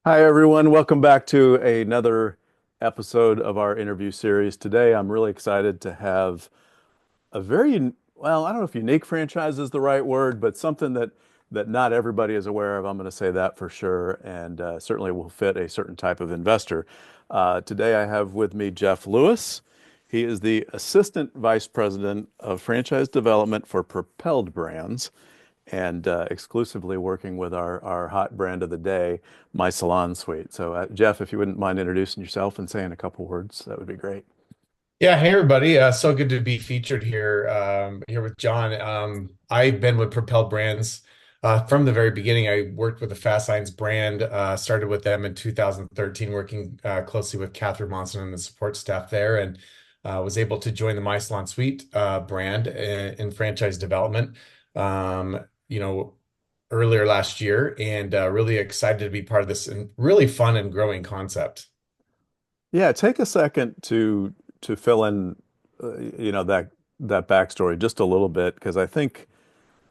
Hi, everyone. Welcome back to another episode of our interview series. Today, I'm really excited to have a well, I don't know if unique franchise is the right word, but something that not everybody is aware of. I'm going to say that for sure, and certainly will fit a certain type of investor. Today, I have with me Jeff Lewis. He is the Assistant Vice President of Franchise Development for Propelled Brands and exclusively working with our hot brand of the day, My Salon Suite. So, Jeff, if you wouldn't mind introducing yourself and saying a couple words, that would be great. Yeah, hey everybody. So good to be featured here with John. I've been with Propelled Brands from the very beginning. I worked with the Fast Signs brand, started with them in 2013, working closely with Catherine Monson and the support staff there, and was able to join the My Salon Suite brand in franchise development, um, you know, earlier last year, and really excited to be part of this and really fun and growing concept. Yeah, take a second to fill in, that backstory just a little bit, because I think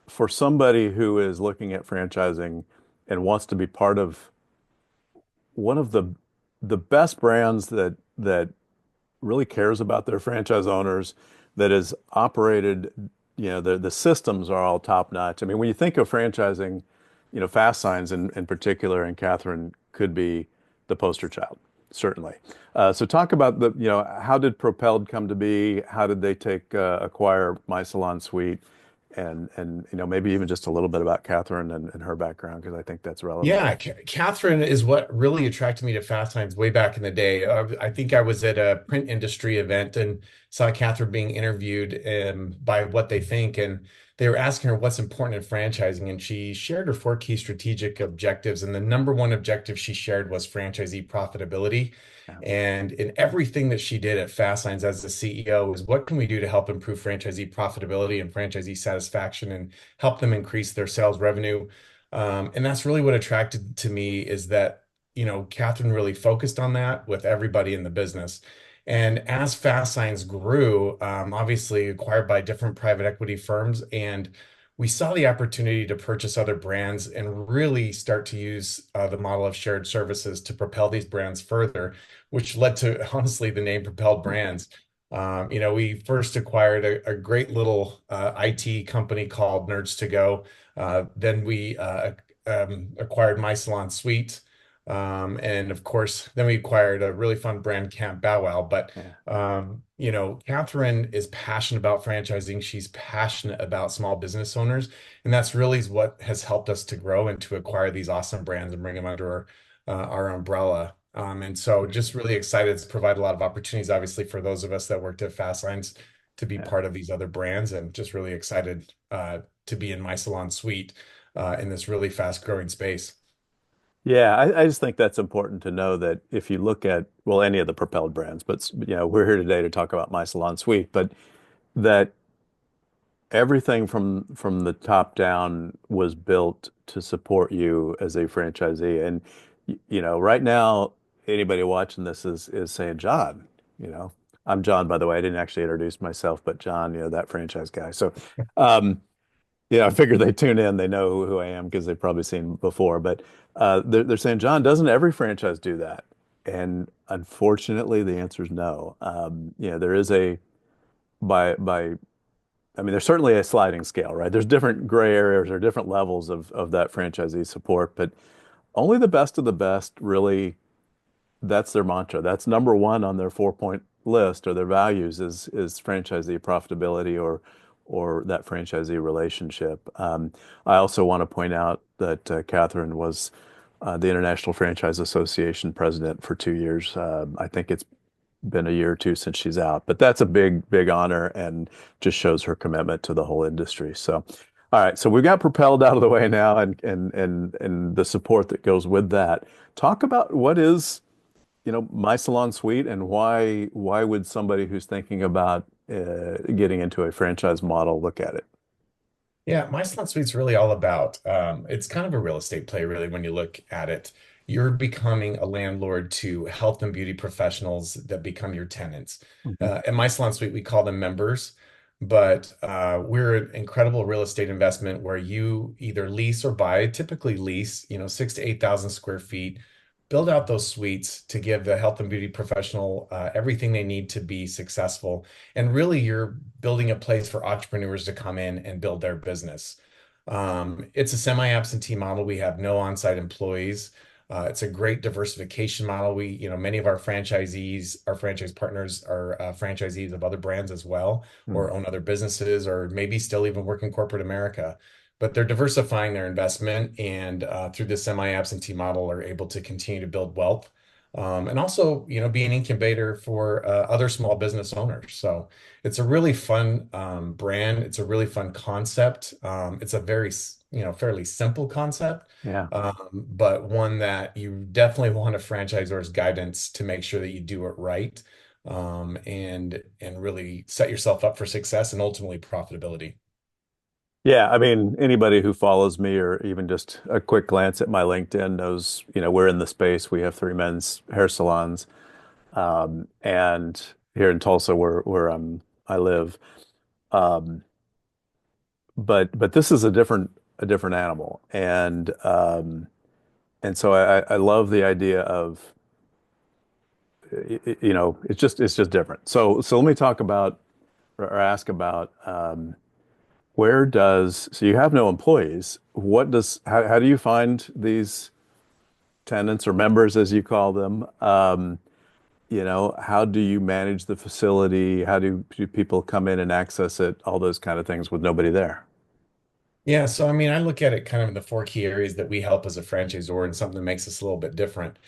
for somebody who is looking at franchising and wants to be part of one of the best brands that really cares about their franchise owners, that is operated, the systems are all top notch. I mean, when you think of franchising, Fast Signs in particular, and Catherine could be the poster child, certainly. So talk about how did Propelled come to be? How did they acquire My Salon Suite? And maybe even just a little bit about Catherine and her background, because I think that's relevant. Yeah, Catherine is what really attracted me to Fast Times way back in the day. I think I was at a print industry event and saw Catherine being interviewed by What They Think, and they were asking her what's important in franchising, and she shared her four key strategic objectives, and the number one objective she shared was franchisee profitability. Yeah. And in everything that she did at Fast Signs as the CEO is what can we do to help improve franchisee profitability and franchisee satisfaction and help them increase their sales revenue. And that's really what attracted to me is that, Catherine really focused on that with everybody in the business. And as Fast Signs grew, obviously acquired by different private equity firms, and we saw the opportunity to purchase other brands and really start to use the model of shared services to propel these brands further, which led to honestly the name Propelled Brands. We first acquired a great little IT company called Nerds to Go. Then we acquired My Salon Suite. And of course, then we acquired a really fun brand, Camp Bow Wow. But, Yeah. Catherine is passionate about franchising. She's passionate about small business owners. And that's really what has helped us to grow and to acquire these awesome brands and bring them under our umbrella. And so just really excited to provide a lot of opportunities, obviously, for those of us that worked at Fast Lines to be Yeah. part of these other brands and just really excited to be in My Salon Suite in this really fast growing space. Yeah, I just think that's important to know that if you look at, well, any of the propelled brands, but we're here today to talk about My Salon Suite, but that everything from the top down was built to support you as a franchisee. And right now, anybody watching this is saying, John, you know, I'm John, by the way. I didn't actually introduce myself, but John, that franchise guy. So, um, yeah, I figure they tune in, they know who I am because they've probably seen before. But they're saying, John, doesn't every franchise do that? And unfortunately, the answer is no. There is by I mean, there's certainly a sliding scale, right? There's different gray areas or different levels of that franchisee support, but only the best of the best really, that's their mantra. That's number one on their 4 point list or their values is franchisee profitability or that franchisee relationship. I also want to point out that Catherine was the International Franchise Association president for 2 years. I think it's been a year or two since she's out, but that's a big honor and just shows her commitment to the whole industry. So, all right, so we got Propelled out of the way now, and the support that goes with that. Talk about what is My Salon Suite, and why would somebody who's thinking about getting into a franchise model look at it? Yeah, My Salon Suite's really all about it's kind of a real estate play, really, when you look at it. You're becoming a landlord to health and beauty professionals that become your tenants. Mhm. At My Salon Suite, we call them members, but we're an incredible real estate investment where you either lease or buy, typically lease, 6 to 8,000 square feet build out those suites to give the health and beauty professional everything they need to be successful. And really, you're building a place for entrepreneurs to come in and build their business. It's a semi-absentee model. We have no on-site employees. It's a great diversification model. Many of our franchisees, our franchise partners are franchisees of other brands as well, Hmm. or own other businesses, or maybe still even work in corporate America. But they're diversifying their investment and through this semi-absentee model are able to continue to build wealth. And also, be an incubator for other small business owners. So it's a really fun brand. It's a really fun concept. It's a very, fairly simple concept, Yeah. but one that you definitely want a franchisor's guidance to make sure that you do it right, and really set yourself up for success and ultimately profitability. Yeah, I mean, anybody who follows me or even just a quick glance at my LinkedIn knows, we're in the space. We have three men's hair salons, and here in Tulsa, where I live. Um, but this is a different animal, and so I love the idea of, it's just different. So let me talk about or ask about. So you have no employees. How do you find these tenants or members, as you call them? How do you manage the facility? How do people come in and access it? All those kind of things with nobody there. Yeah, so I mean, I look at it kind of in the four key areas that we help as a franchisor and something that makes us a little bit different.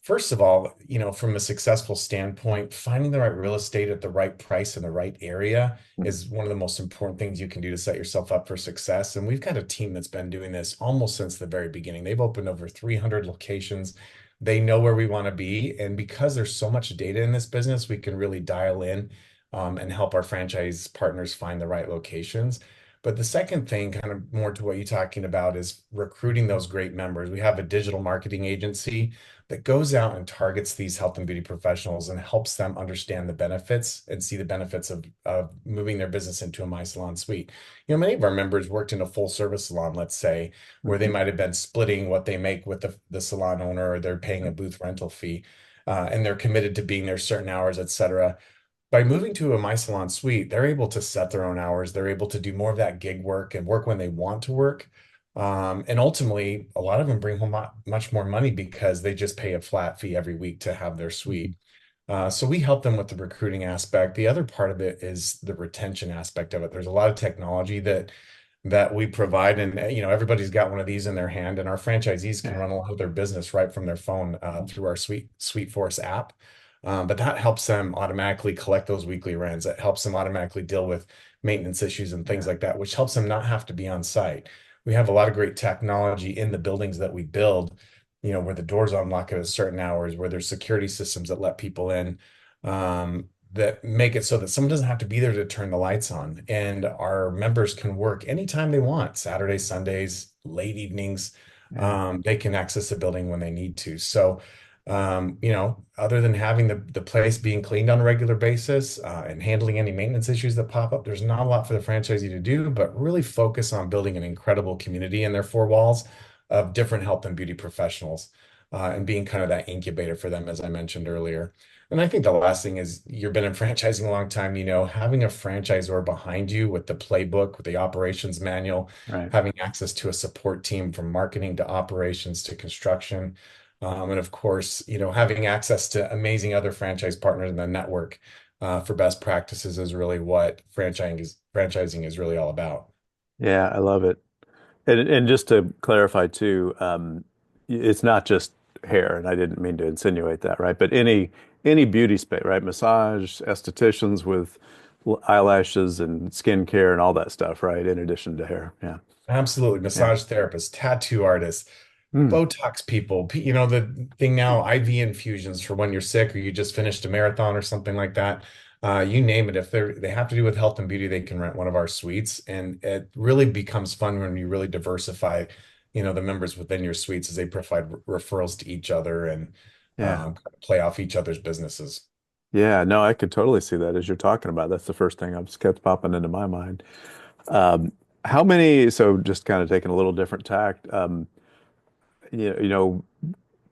First of all, from a successful standpoint, finding the right real estate at the right price in the right area Hmm. is one of the most important things you can do to set yourself up for success. And we've got a team that's been doing this almost since the very beginning. They've opened over 300 locations. They know where we want to be. And because there's so much data in this business, we can really dial in, and help our franchise partners find the right locations. But the second thing, kind of more to what you're talking about, is recruiting those great members. We have a digital marketing agency that goes out and targets these health and beauty professionals and helps them understand the benefits and see the benefits of moving their business into a My Salon Suite. Many of our members worked in a full service salon, let's say, where they Mhm. might have been splitting what they make with the salon owner, or they're paying a booth rental fee, and they're committed to being there certain hours, et cetera. By moving to a My Salon Suite, they're able to set their own hours. They're able to do more of that gig work and work when they want to work. And ultimately, a lot of them bring home much more money because they just pay a flat fee every week to have their Mhm. suite. So we help them with the recruiting aspect. The other part of it is the retention aspect of it. There's a lot of technology that we provide, and everybody's got one of these in their hand, and our franchisees can Yeah. run a lot of their business right from their phone, through our Suite Force app. But that helps them automatically collect those weekly rents. It helps them automatically deal with maintenance issues and things Yeah. like that, which helps them not have to be on site. We have a lot of great technology in the buildings that we build, where the doors unlock at a certain hours, where there's security systems that let people in, that make it so that someone doesn't have to be there to turn the lights on. And our members can work anytime they want, Saturdays, Sundays, late evenings. Yeah. They can access the building when they need to. So, other than having the place being cleaned on a regular basis, and handling any maintenance issues that pop up, there's not a lot for the franchisee to do, but really focus on building an incredible community in their four walls of different health and beauty professionals, and being kind of that incubator for them, as I mentioned earlier. And I think the last thing is, you've been in franchising a long time, having a franchisor behind you with the playbook, with the operations manual, Right. having access to a support team from marketing to operations to construction. And of course, having access to amazing other franchise partners in the network, for best practices is really what franchising is really all about. Yeah, I love it. And just to clarify too, it's not just hair, and I didn't mean to insinuate that, right? But any beauty space, right? Massage, estheticians with eyelashes and skincare and all that stuff, right? In addition to hair. Yeah. Absolutely. Yeah. Massage therapists, tattoo artists, Mm. Botox people, the thing now, IV infusions for when you're sick or you just finished a marathon or something like that. You name it. If they have to do with health and beauty, they can rent one of our suites. And it really becomes fun when you really diversify, the members within your suites as they provide referrals to each other and, Yeah. play off each other's businesses. Yeah. No, I could totally see that as you're talking about. That's the first thing I've kept popping into my mind. Um, so just kind of taking a little different tact, you know,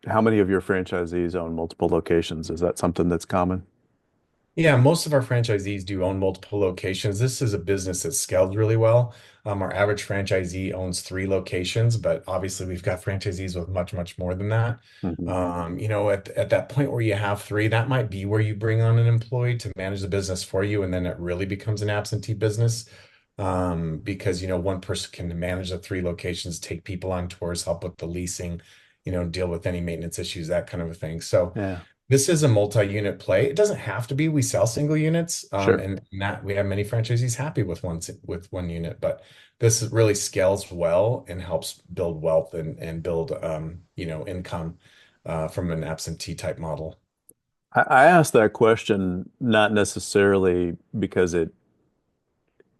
how many of your franchisees own multiple locations? Is that something that's common? Yeah, most of our franchisees do own multiple locations. This is a business that's scaled really well. Our average franchisee owns 3 locations, but obviously we've got franchisees with much, much more than that. Hmm. At that point where you have three, that might be where you bring on an employee to manage the business for you, and then it really becomes an absentee business. Because one person can manage the 3 locations, take people on tours, help with the leasing, deal with any maintenance issues, that kind of a thing. So Yeah, this is a multi-unit play. It doesn't have to be. We sell single units, sure. and that we have many franchisees happy with one unit. But this really scales well and helps build wealth and build income from an absentee type model. I asked that question not necessarily because it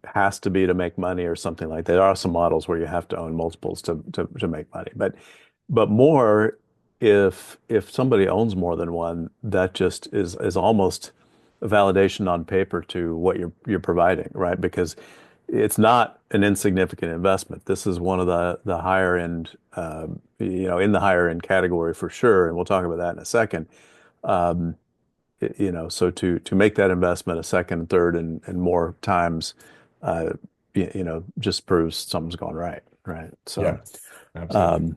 has to be to make money or something like that. There are some models where you have to own multiples to make money, but more if somebody owns more than one, that just is almost a validation on paper to what you're providing, right? Because it's not an insignificant investment. This is one of the higher end, in the higher end category for sure, and we'll talk about that in a second. Um, so to make that investment a second, third, and more times, uh, just proves something's going right, right? Yeah, absolutely. Um,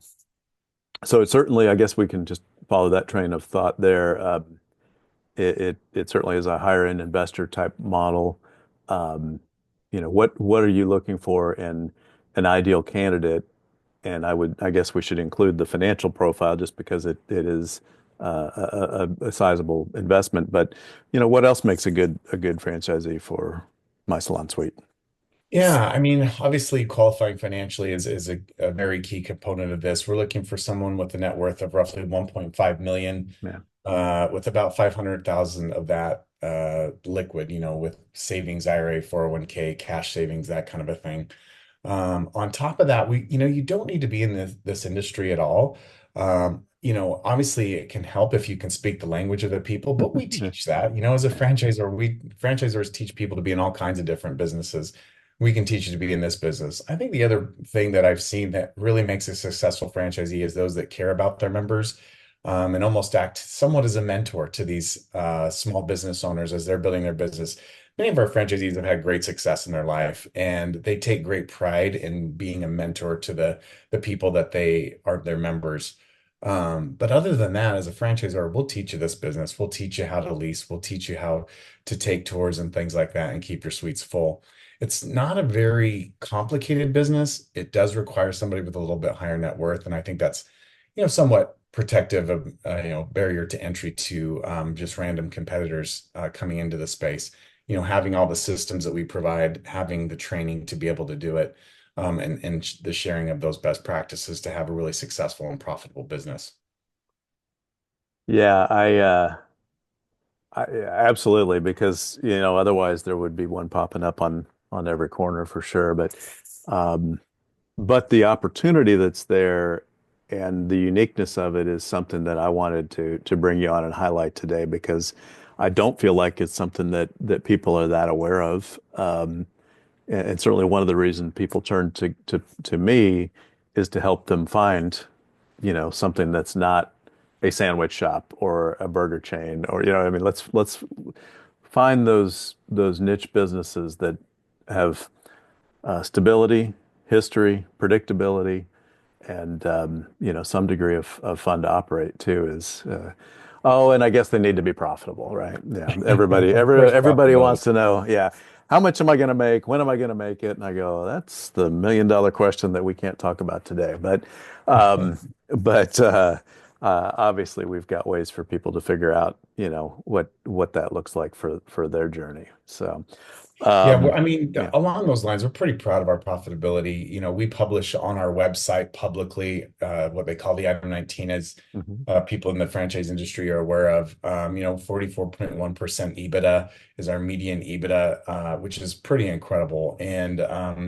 so it certainly, I guess we can just follow that train of thought there. It certainly is a higher end investor type model. Um, what are you looking for in an ideal candidate? And I guess we should include the financial profile just because it is a sizable investment. But what else makes a good franchisee for My Salon Suite? Yeah, I mean, obviously qualifying financially is a very key component of this. We're looking for someone with a net worth of roughly 1.5 million, Yeah. with about 500,000 of that liquid, with savings, IRA, 401k, cash savings, that kind of a thing. On top of that, you don't need to be in this industry at all. Obviously it can help if you can speak the language of the people, but we Yeah. teach that, as a franchisor, franchisors teach people to be in all kinds of different businesses. We can teach you to be in this business. I think the other thing that I've seen that really makes a successful franchisee is those that care about their members, and almost act somewhat as a mentor to these small business owners as they're building their business. Many of our franchisees have had great success in their life, and they take great pride in being a mentor to the people that they are their members. But other than that, as a franchisor, we'll teach you this business. We'll teach you how to lease. We'll teach you how to take tours and things like that and keep your suites full. It's not a very complicated business. It does require somebody with a little bit higher net worth, and I think that's, somewhat protective of, barrier to entry to just random competitors coming into the space. Having all the systems that we provide, having the training to be able to do it, and the sharing of those best practices to have a really successful and profitable business. Yeah, absolutely, because otherwise there would be one popping up on every corner for sure. Um, but the opportunity that's there and the uniqueness of it is something that I wanted to bring you on and highlight today because I don't feel like it's something that people are that aware of. And certainly one of the reasons people turn to me is to help them find, something that's not a sandwich shop or a burger chain or I mean let's find those niche businesses that have stability, history, predictability, and some degree of fun to operate too is oh, and I guess they need to be profitable, right? Yeah, Of course, everybody wants profitability. to know, yeah, how much am I going to make? When am I going to make it? And I go, that's the $1 million question that we can't talk about today. Um, but obviously we've got ways for people to figure out, what that looks like for their journey. So, Yeah, well, um, I mean, yeah. along those lines, we're pretty proud of our profitability. We publish on our website publicly what they call the item 19, as Mhm. people in the franchise industry are aware of. 44.1% EBITDA is our median EBITDA, which is pretty incredible. And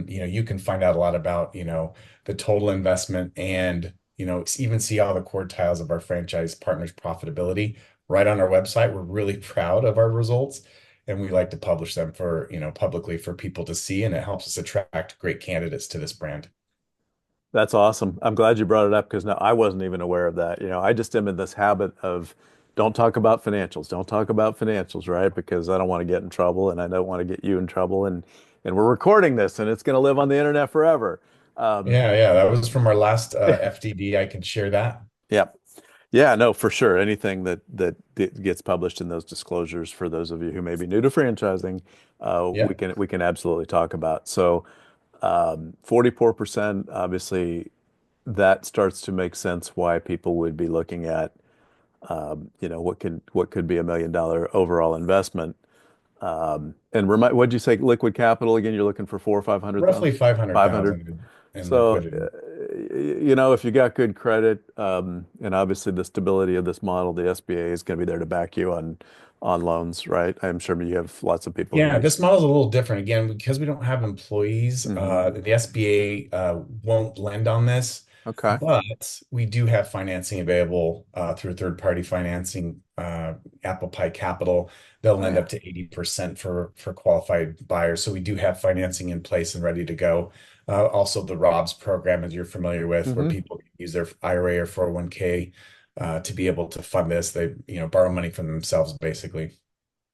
you can find out a lot about, the total investment and, even see all the quartiles of our franchise partners' profitability right on our website. We're really proud of our results, and we like to publish them for, publicly for people to see, and it helps us attract great candidates to this brand. That's awesome. I'm glad you brought it up because no, I wasn't even aware of that. I just am in this habit of don't talk about financials, don't talk about financials, right? Because I don't want to get in trouble and I don't want to get you in trouble. And we're recording this and it's going to live on the internet forever. Um, Yeah, yeah, that was from our last FDD. I can share that. yeah. Yeah, no, for sure. Anything that gets published in those disclosures for those of you who may be new to franchising, we Yeah. can absolutely talk about. So, 44%, obviously, that starts to make sense why people would be looking at, what could be $1 million overall investment. And remind, what'd you say, liquid capital again? You're looking for four or 500,000? Roughly 500. 500,000 in So, liquidity. if you got good credit, and obviously the stability of this model, the SBA is going to be there to back you on loans, right? I'm sure you have lots of people who Yeah, may. this model is a little different. Again, because we don't have employees, Hmm. the SBA won't lend on this, Okay. but we do have financing available through third-party financing, Apple Pie Capital. They'll Oh lend yeah. up to 80% for qualified buyers. So we do have financing in place and ready to go. Also, the ROBS program, as you're familiar with, where Hmm. people can use their IRA or 401k to be able to fund this. They, borrow money from themselves, basically.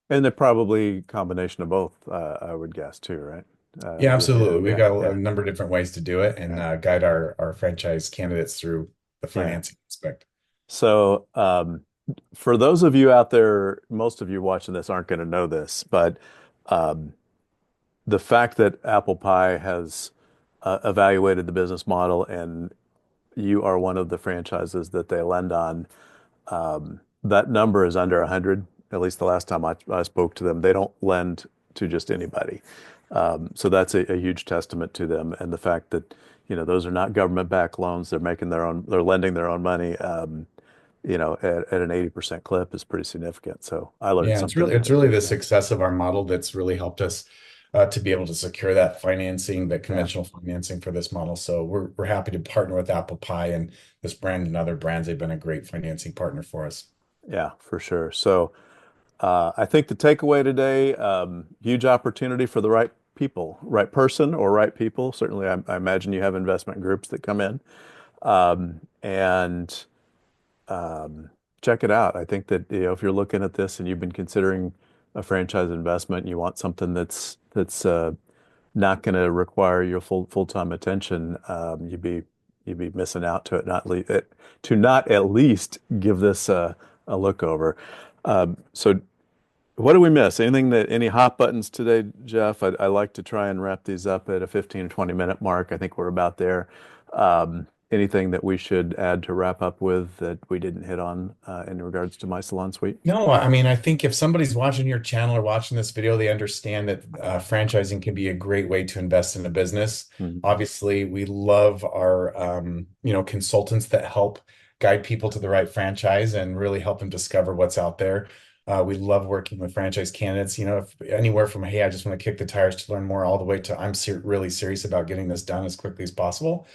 And they're probably combination of both, I would guess too, right? Yeah, Yeah, absolutely. We've yeah, got a yeah, number of different ways to do it and yeah, guide our franchise candidates through the yeah. financing aspect. So, for those of you out there, most of you watching this aren't going to know this, but um, the fact that Apple Pie has evaluated the business model and you are one of the franchises that they lend on, that number is under 100. At least the last time I spoke to them, they don't lend to just anybody. So that's a huge testament to them and the fact that those are not government-backed loans. They're lending their own money. At an 80% clip is pretty significant. So I learned Yeah, something it's today. really the Yeah, success of our model that's really helped us to be able to secure that financing, that yeah, conventional financing for this model. So we're happy to partner with Apple Pie and this brand and other brands. They've been a great financing partner for us. yeah, for sure. So I think the takeaway today, huge opportunity for the right people, right person or right people. Certainly, I imagine you have investment groups that come in. And check it out. I think that if you're looking at this and you've been considering a franchise investment, and you want something that's not going to require your full-time attention, you'd be missing out to it not le to not at least give this a look over. So what do we miss? Any hot buttons today, Jeff? I like to try and wrap these up at a 15 or 20-minute mark. I think we're about there. Anything that we should add to wrap up with that we didn't hit on in regards to my salon suite? No, I mean, I think if somebody's watching your channel or watching this video, they understand that franchising can be a great way to invest in a business. Mhm. Obviously, we love our, consultants that help guide people to the right franchise and really help them discover what's out there. We love working with franchise candidates, if anywhere from, hey, I just want to kick the tires to learn more, all the way to really serious about getting this done as quickly as possible.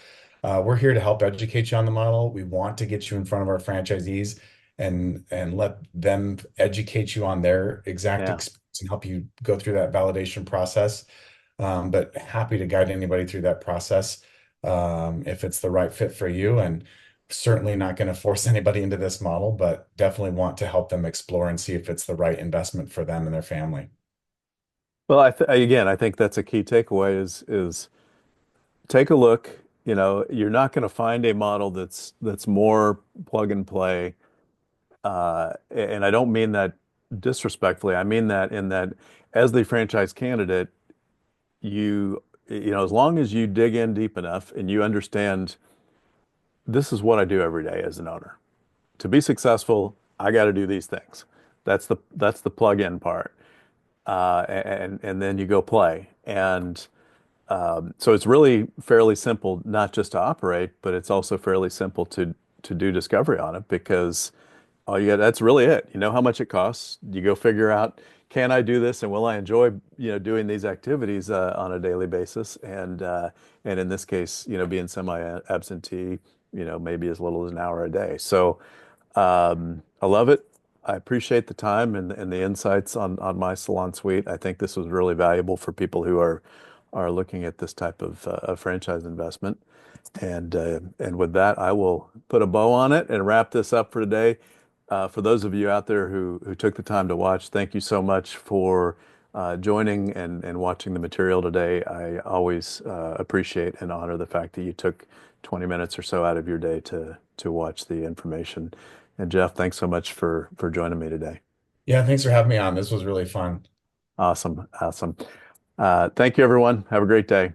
We're here to help educate you on the model. We want to get you in front of our franchisees and let them educate you on their exact Yeah. experience and help you go through that validation process. But happy to guide anybody through that process if it's the right fit for you. And certainly not going to force anybody into this model, but definitely want to help them explore and see if it's the right investment for them and their family. Well, again, I think that's a key takeaway is take a look. You're not going to find a model that's more plug and play. And I don't mean that disrespectfully. I mean that in that as the franchise candidate, as long as you dig in deep enough and you understand this is what I do every day as an owner. To be successful, I got to do these things. That's the plug-in part, and then you go play. And so it's really fairly simple, not just to operate, but it's also fairly simple to do discovery on it because that's really it. You know how much it costs. You go figure out, can I do this and will I enjoy, doing these activities on a daily basis? And in this case, being semi-absentee, maybe as little as an hour a day. So I love it. I appreciate the time and the insights on my salon suite. I think this was really valuable for people who are are looking at this type of franchise investment. And with that, I will put a bow on it and wrap this up for today. For those of you out there who took the time to watch, thank you so much for joining and watching the material today. I always appreciate and honor the fact that you took 20 minutes or so out of your day to watch the information. And Jeff, thanks so much for joining me today. Yeah, thanks for having me on. This was really fun. Awesome, awesome. Thank you, everyone. Have a great day.